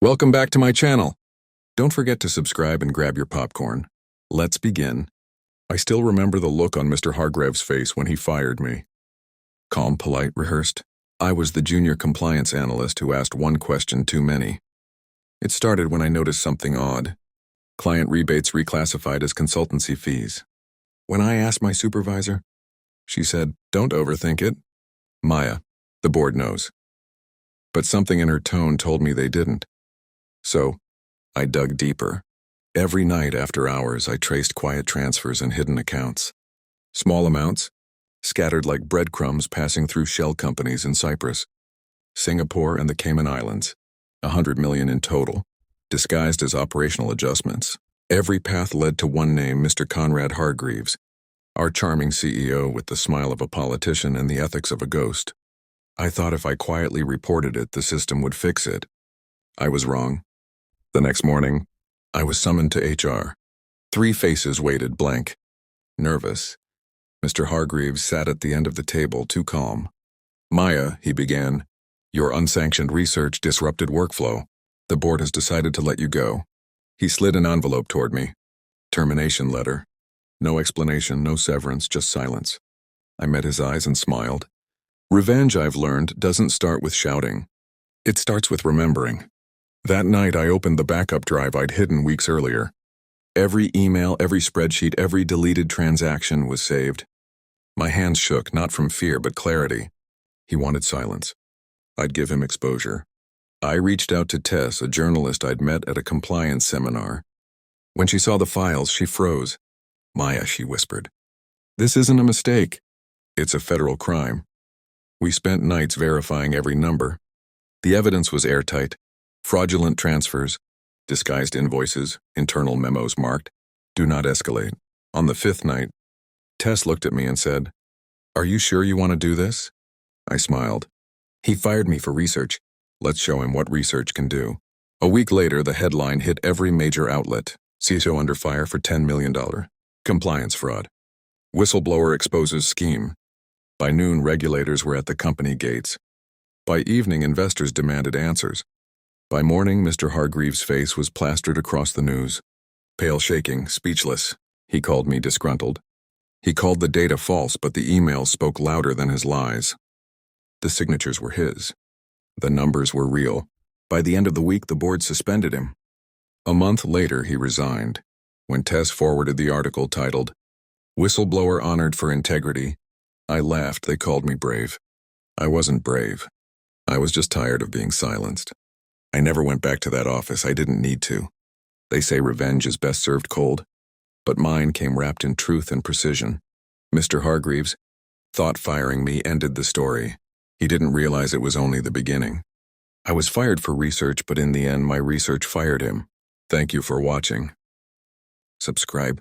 Welcome back to my channel. Don't forget to subscribe and grab your popcorn. Let's begin. I still remember the look on Mr. Hargrave's face when he fired me. Calm, polite, rehearsed. I was the junior compliance analyst who asked one question too many. It started when I noticed something odd. Client rebates reclassified as consultancy fees. When I asked my supervisor, she said, "Don't overthink it. Maya, the board knows." But something in her tone told me they didn't. So, I dug deeper. Every night after hours, I traced quiet transfers and hidden accounts. Small amounts, scattered like breadcrumbs passing through shell companies in Cyprus, Singapore, and the Cayman Islands. 100 million in total, disguised as operational adjustments. Every path led to one name, Mr. Conrad Hargreaves, our charming CEO with the smile of a politician and the ethics of a ghost. I thought if I quietly reported it, the system would fix it. I was wrong. The next morning, I was summoned to HR. 3 faces waited blank. Nervous. Mr. Hargreaves sat at the end of the table, too calm. "Maya," he began, "your unsanctioned research disrupted workflow. The board has decided to let you go." He slid an envelope toward me. Termination letter. No explanation, no severance, just silence. I met his eyes and smiled. Revenge, I've learned, doesn't start with shouting. It starts with remembering. That night, I opened the backup drive I'd hidden weeks earlier. Every email, every spreadsheet, every deleted transaction was saved. My hands shook, not from fear, but clarity. He wanted silence. I'd give him exposure. I reached out to Tess, a journalist I'd met at a compliance seminar. When she saw the files, she froze. "Maya," she whispered, "this isn't a mistake. It's a federal crime." We spent nights verifying every number. The evidence was airtight. Fraudulent transfers, disguised invoices, internal memos marked, "Do not escalate." On the 5th night, Tess looked at me and said, "Are you sure you want to do this?" I smiled. "He fired me for research. Let's show him what research can do." A week later, the headline hit every major outlet. CISO under fire for $10 million. Compliance fraud. Whistleblower exposes scheme. By noon, regulators were at the company gates. By evening, investors demanded answers. By morning, Mr. Hargreaves' face was plastered across the news. Pale, shaking, speechless. He called me disgruntled. He called the data false, but the emails spoke louder than his lies. The signatures were his. The numbers were real. By the end of the week, the board suspended him. A month later, he resigned. When Tess forwarded the article titled, "Whistleblower Honored for Integrity," I laughed. They called me brave. I wasn't brave. I was just tired of being silenced. I never went back to that office. I didn't need to. They say revenge is best served cold, but mine came wrapped in truth and precision. Mr. Hargreaves thought firing me ended the story. He didn't realize it was only the beginning. I was fired for research, but in the end, my research fired him. Thank you for watching. Subscribe.